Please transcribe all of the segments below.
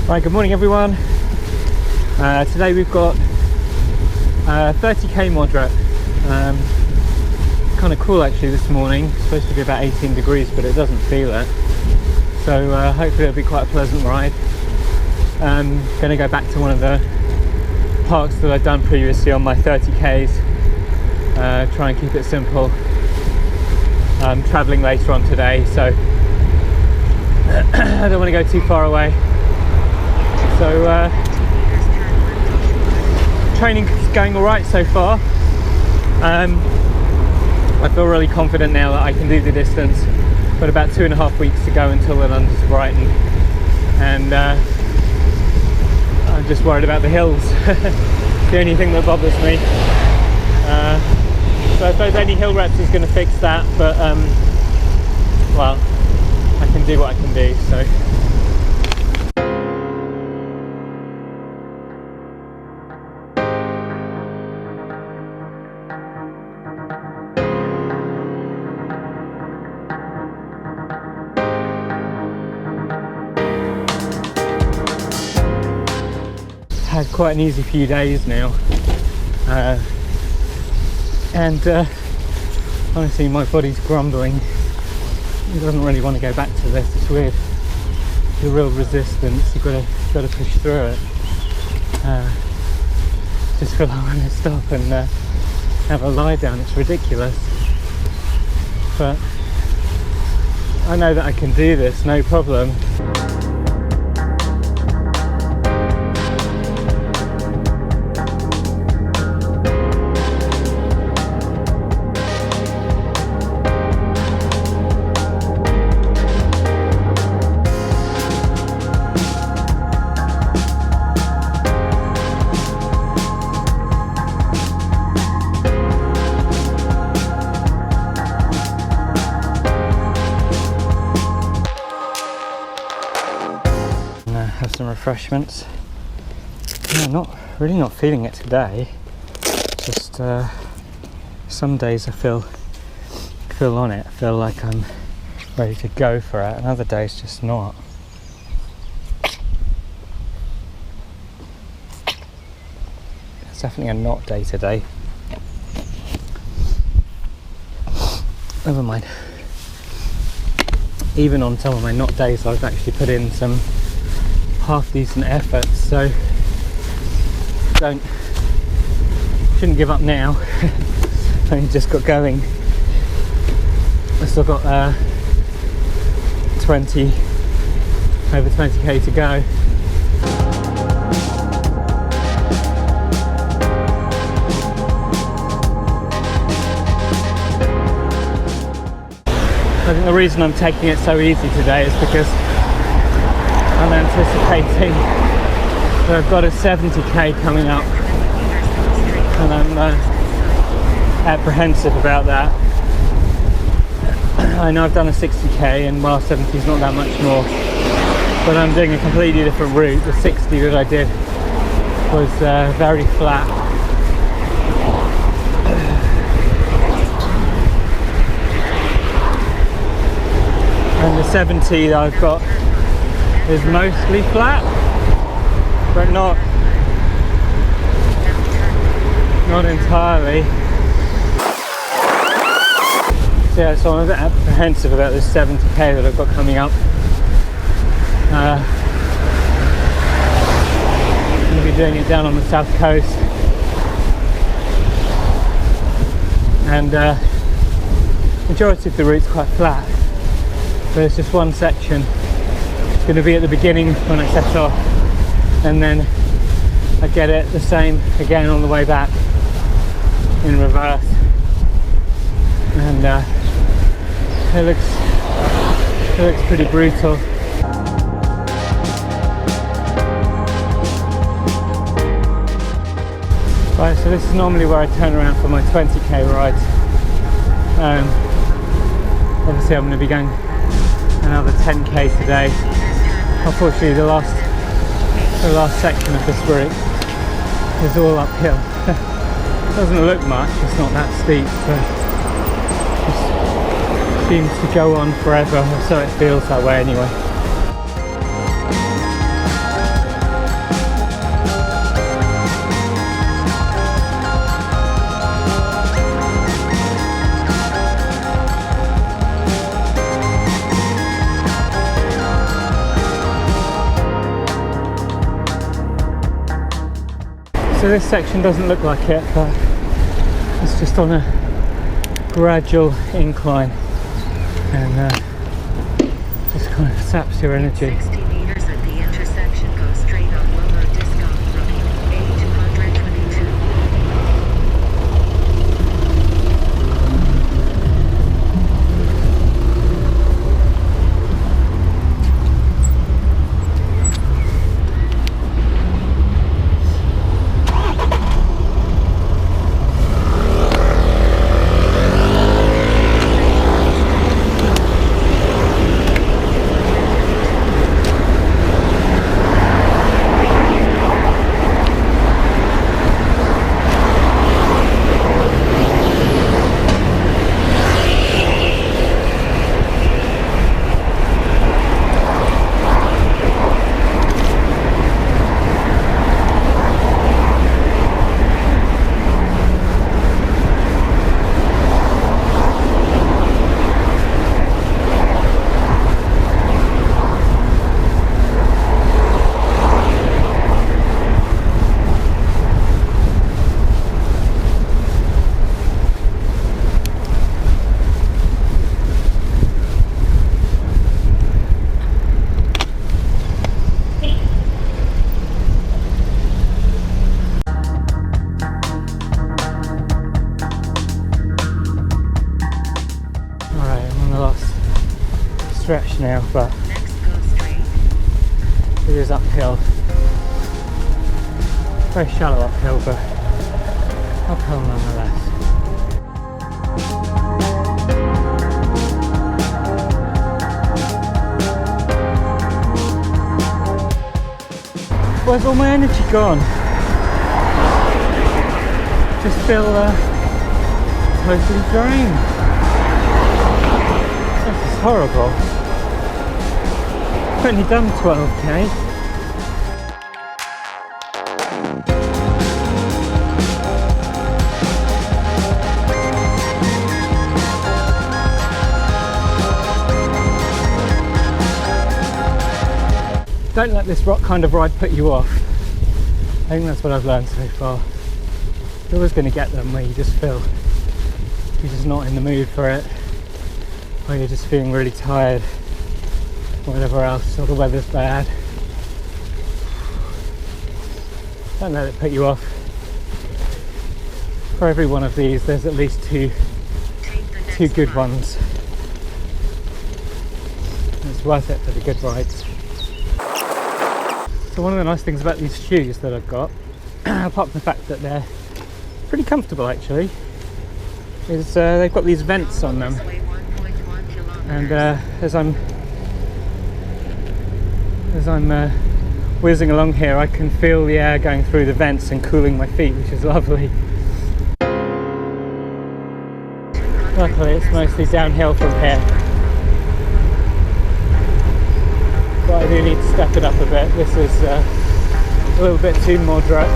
Right, good morning everyone. Today we've got 30k moderate. Kind of cool actually this morning. It's supposed to be about 18 degrees but it doesn't feel it. So hopefully it'll be quite a pleasant ride. Going to go back to one of the parks that I've done previously on my 30k's. Try and keep it simple. I'm travelling later on today, so I don't want to go too far away. So training's going all right so far. I feel really confident now that I can do the distance. Got about 2.5 weeks to go until we're London to Brighton, and I'm just worried about the hills. The only thing that bothers me. So I suppose any hill reps is going to fix that, but well, I can do what I can do. So. Had quite an easy few days now, and honestly my body's grumbling. It doesn't really want to go back to this. It's weird, the real resistance. You've got to push through it. Just feel like I want to stop and have a lie down. It's ridiculous, but I know that I can do this, no problem. Have some refreshments. Yeah, really not feeling it today. Just some days I feel on it. I feel like I'm ready to go for it, and other days just not. It's definitely a not day today. Never mind. Even on some of my not days, I've actually put in some half decent efforts, so shouldn't give up now. I only just got going. I've still got over 20k to go. I think the reason I'm taking it so easy today is because I'm anticipating that I've got a 70k coming up, and I'm apprehensive about that. I know I've done a 60k, and while 70 is not that much more, but I'm doing a completely different route. The 60 that I did was very flat. And the 70 that I've got is mostly flat, but not entirely. So yeah, so I'm a bit apprehensive about this 70k that I've got coming up. I'm going to be doing it down on the south coast, and majority of the route's quite flat. There's just one section going to be at the beginning when I set off, and then I get it the same again on the way back in reverse, and it looks pretty brutal. Right, so this is normally where I turn around for my 20k rides. Obviously I'm going to be going another 10k today. Unfortunately, the last section of this route is all uphill. Doesn't look much, it's not that steep, but it seems to go on forever, or so it feels that way anyway. So this section doesn't look like it, but it's just on a gradual incline, and just kind of saps your energy. 60 meters at the intersection, go straight on Willow Discount Road, A222. Stretch now, but Next, go straight. it is uphill. Very shallow uphill, but uphill nonetheless. Where's all my energy gone? Just feel totally drained. This is horrible. I've only done 12k. Don't let this rock kind of ride put you off. I think that's what I've learned so far. You're always going to get them where you just feel you're just not in the mood for it, or you're just feeling really tired, or whatever else, or the weather's bad. Don't let it put you off. For every one of these, there's at least two good ones. It's worth it for the good rides. So one of the nice things about these shoes that I've got, apart from the fact that they're pretty comfortable actually, is they've got these vents on them, and as I'm whizzing along here, I can feel the air going through the vents and cooling my feet, which is lovely. Luckily it's mostly downhill from here, but I do need to step it up a bit. This is a little bit too moderate.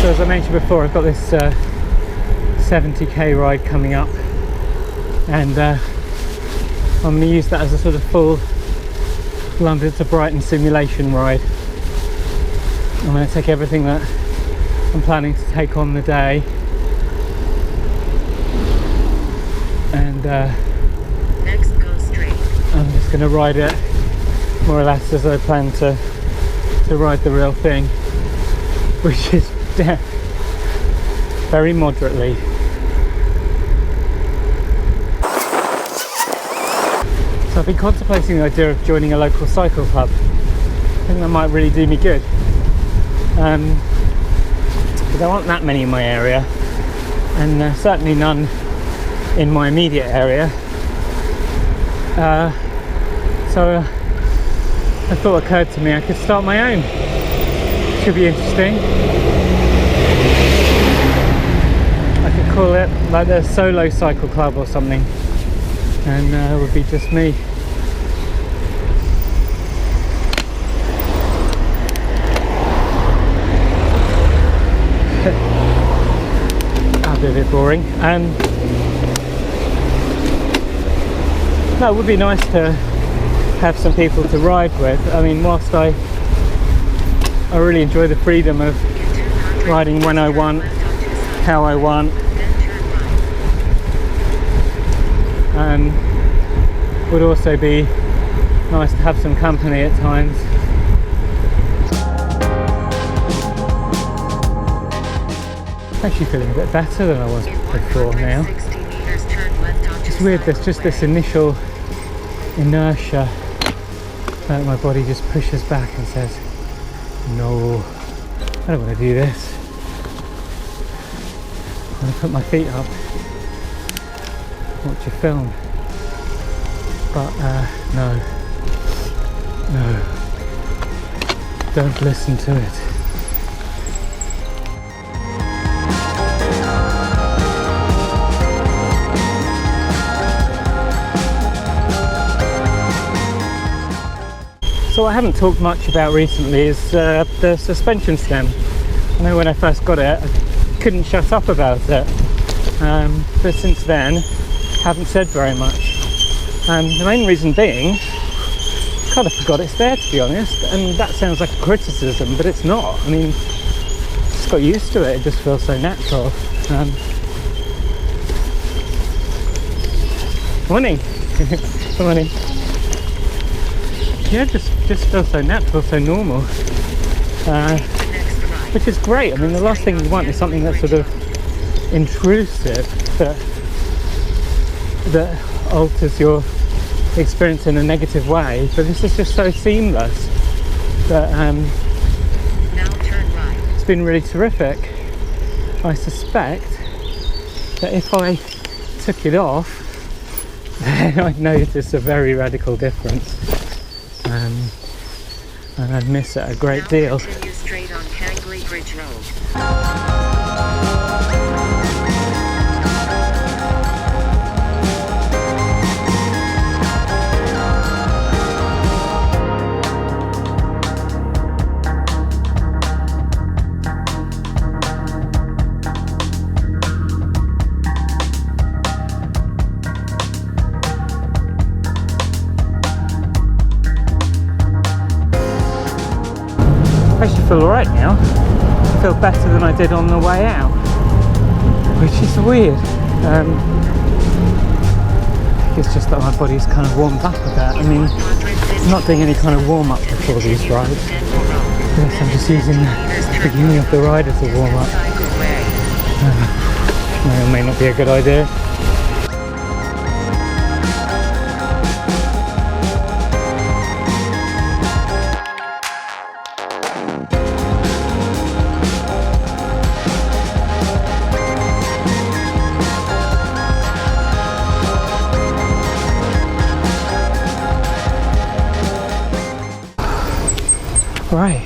So as I mentioned before, I've got this 70k ride coming up, and I'm going to use that as a sort of full London to Brighton simulation ride. I'm going to take everything that I'm planning to take on the day, and Next, go straight. I'm just going to ride it more or less as I plan to ride the real thing, which is very moderately. So I've been contemplating the idea of joining a local cycle club. I think that might really do me good. Because there aren't that many in my area, and certainly none in my immediate area. So a thought occurred to me, I could start my own. Should be interesting. I could call it like the Solo Cycle Club or something, and it would be just me. That'd be a bit boring. No, it would be nice to have some people to ride with. I mean, whilst I really enjoy the freedom of riding when I want, how I want, and would also be nice to have some company at times. I'm actually feeling a bit better than I was before now. It's weird, there's just this initial inertia that my body just pushes back and says, no, I don't want to do this. I'm going to put my feet up, watch a film, but no, don't listen to it. So what I haven't talked much about recently is the suspension stem. I know when I first got it, I couldn't shut up about it, but since then, haven't said very much. The main reason being, kind of forgot it's there, to be honest, and that sounds like a criticism, but it's not. I mean, just got used to it, it just feels so natural. Morning. Good morning. Yeah, just feels so natural, so normal, which is great. I mean, the last thing you want is something that's sort of intrusive, that alters your experience in a negative way. But this is just so seamless that Now turn right. it's been really terrific. I suspect that if I took it off, then I'd notice a very radical difference. And I'd miss it a great deal. Continue straight on Kangley Bridge Road. I actually feel alright now. I feel better than I did on the way out, which is weird. I think it's just that my body's kind of warmed up a bit. I mean, I'm not doing any kind of warm-up before these rides. Yes, I'm just using the beginning of the ride as a warm-up. May or may not be a good idea. Right,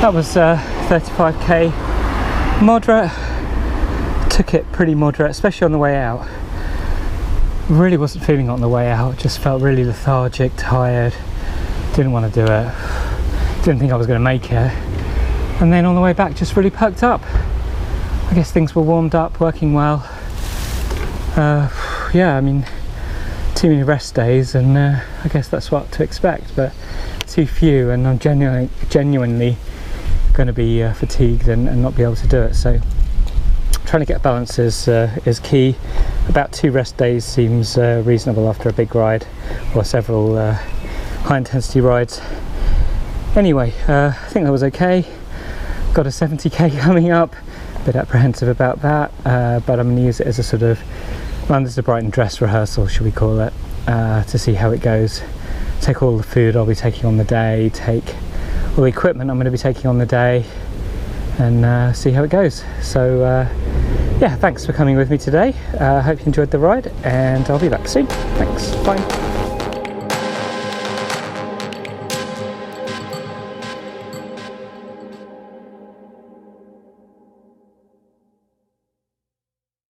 that was 35k, moderate. Took it pretty moderate, especially on the way out. Really wasn't feeling it on the way out, just felt really lethargic, tired, didn't want to do it, didn't think I was going to make it. And then on the way back, just really perked up. I guess things were warmed up, working well. Yeah, I mean, too many rest days, and I guess that's what to expect, but too few, and I'm genuinely going to be fatigued and not be able to do it. So trying to get balance is key. About 2 rest days seems reasonable after a big ride or several high intensity rides. Anyway, I think that was okay. Got a 70k coming up, a bit apprehensive about that, but I'm going to use it as a sort of run as a Brighton dress rehearsal, should we call it, to see how it goes. Take all the food I'll be taking on the day, take all the equipment I'm going to be taking on the day, and see how it goes. So yeah, thanks for coming with me today. I hope you enjoyed the ride, and I'll be back soon. Thanks, bye.